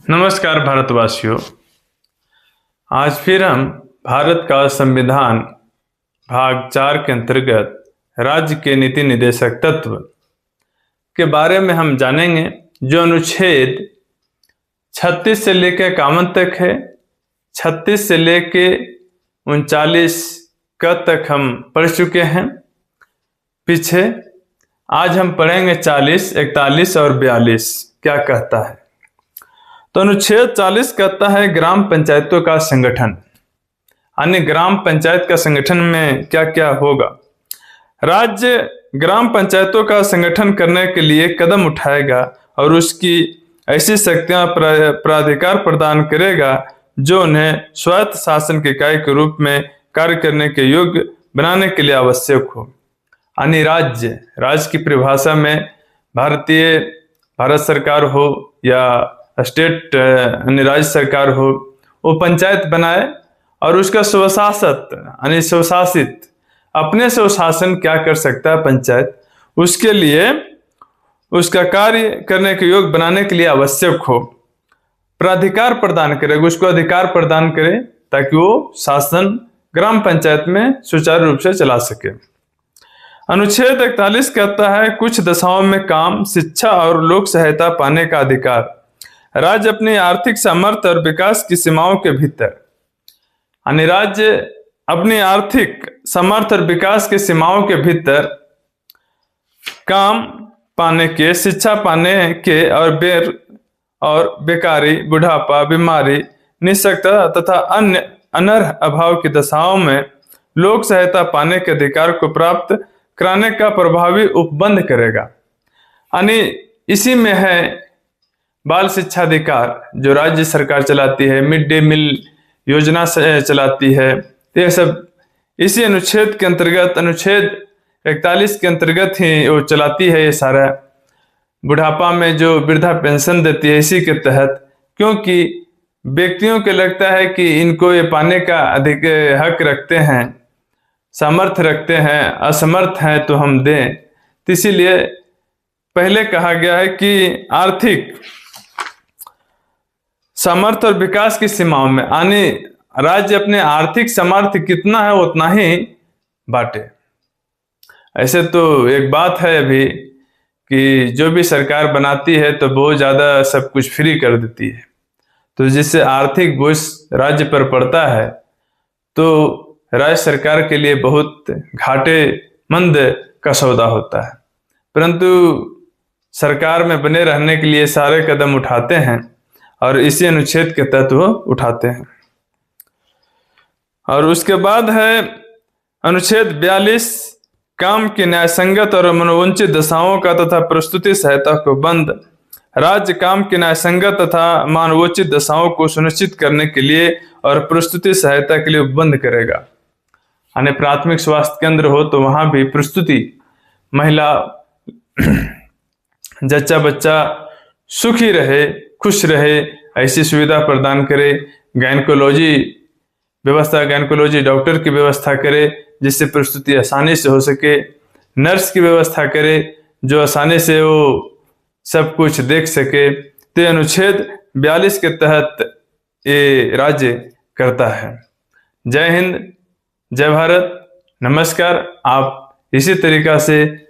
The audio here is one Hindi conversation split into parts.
नमस्कार भारतवासियों। आज फिर हम भारत का संविधान भाग 4 के अंतर्गत राज्य के नीति निर्देशक तत्व के बारे में हम जानेंगे, जो अनुच्छेद 36 से लेकर 51 तक है। 36 से लेकर 39 तक हम पढ़ चुके हैं पीछे। आज हम पढ़ेंगे 40, 41 और 42 क्या कहता है। तो अनुच्छेद 40 कहता है ग्राम पंचायतों का संगठन, यानी ग्राम पंचायत का संगठन में क्या क्या होगा। राज्य ग्राम पंचायतों का संगठन करने के लिए कदम उठाएगा और उसकी ऐसी शक्तियां प्राधिकार प्रदान करेगा जो उन्हें स्वायत्त शासन की इकाई के रूप में कार्य करने के योग्य बनाने के लिए आवश्यक हो। यानी राज्य की परिभाषा में भारत सरकार हो या स्टेट यानी राज्य सरकार हो, वो पंचायत बनाए और उसका स्वशासित अपने स्वशासन क्या कर सकता है पंचायत, उसके लिए उसका कार्य करने के योग्य बनाने के लिए आवश्यक हो। प्राधिकार प्रदान करेगा, उसको अधिकार प्रदान करे ताकि वो शासन ग्राम पंचायत में सुचारू रूप से चला सके। अनुच्छेद 41 कहता है कुछ दशाओं में काम, शिक्षा और लोक सहायता पाने का अधिकार राज्य अपनी आर्थिक सामर्थ्य और विकास की सीमाओं के भीतर, यानी राज्य अपनी आर्थिक सामर्थ्य और विकास की सीमाओं के भीतर काम पाने के, शिक्षा पाने के और बेकारी, बुढ़ापा, बीमारी, निःशक्तता तथा अन्य अनर्ह अभाव की दशाओं में लोक सहायता पाने के अधिकार को प्राप्त कराने का प्रभावी उपबंध करेगा। यानी इसी में है बाल शिक्षा अधिकार जो राज्य सरकार चलाती है, मिड डे मील योजना चलाती है। ये सब इसी अनुच्छेद के अंतर्गत, अनुच्छेद 41 के अंतर्गत ही वो चलाती है। ये सारा बुढ़ापा में जो वृद्धा पेंशन देती है इसी के तहत, क्योंकि व्यक्तियों को लगता है कि इनको ये पाने का अधिक हक रखते हैं, सामर्थ्य रखते हैं, असमर्थ हैं तो हम दें। तो इसीलिए पहले कहा गया है कि आर्थिक सामर्थ्य और विकास की सीमाओं में, यानी राज्य अपने आर्थिक सामर्थ्य कितना है उतना ही बांटे। ऐसे तो एक बात है अभी कि जो भी सरकार बनाती है तो बहुत ज्यादा सब कुछ फ्री कर देती है, तो जिससे आर्थिक बोझ राज्य पर पड़ता है तो राज्य सरकार के लिए बहुत घाटेमंद का सौदा होता है। परंतु सरकार में बने रहने के लिए सारे कदम उठाते हैं और इसी अनुच्छेद के तहत वो उठाते हैं। और उसके बाद है अनुच्छेद 42 काम की न्यायसंगत और मनोवंचित दशाओं का तथा प्रस्तुति सहायता को बंद। राज्य काम की न्यायसंगत तथा मानवोचित दशाओं को सुनिश्चित करने के लिए और प्रस्तुति सहायता के लिए बंद करेगा। यानी प्राथमिक स्वास्थ्य केंद्र हो तो वहां भी प्रस्तुति, महिला जच्चा बच्चा सुखी रहे, खुश रहे, ऐसी सुविधा प्रदान करे। गायनकोलॉजी डॉक्टर की व्यवस्था करे जिससे प्रस्तुति आसानी से हो सके। नर्स की व्यवस्था करे जो आसानी से वो सब कुछ देख सके। तो अनुच्छेद 42 के तहत ये राज्य करता है। जय हिंद, जय भारत, नमस्कार। आप इसी तरीका से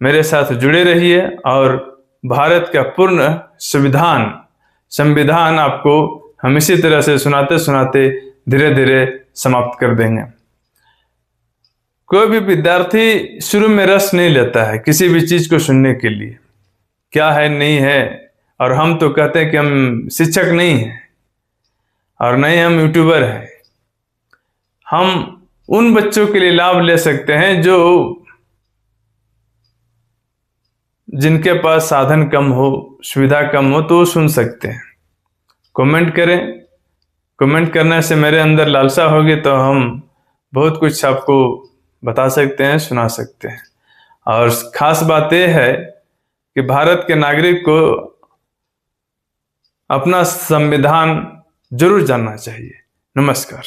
मेरे साथ जुड़े रहिए और भारत का पूर्ण संविधान आपको हम इसी तरह से सुनाते सुनाते धीरे धीरे समाप्त कर देंगे। कोई भी विद्यार्थी शुरू में रस नहीं लेता है किसी भी चीज को सुनने के लिए, क्या है नहीं है। और हम तो कहते हैं कि हम शिक्षक नहीं हैं और नहीं हम यूट्यूबर हैं। हम उन बच्चों के लिए लाभ ले सकते हैं जिनके पास साधन कम हो, सुविधा कम हो, तो वो सुन सकते हैं। कमेंट करें, कमेंट करने से मेरे अंदर लालसा होगी तो हम बहुत कुछ आपको बता सकते हैं, सुना सकते हैं। और खास बात यह है कि भारत के नागरिक को अपना संविधान जरूर जानना चाहिए। नमस्कार।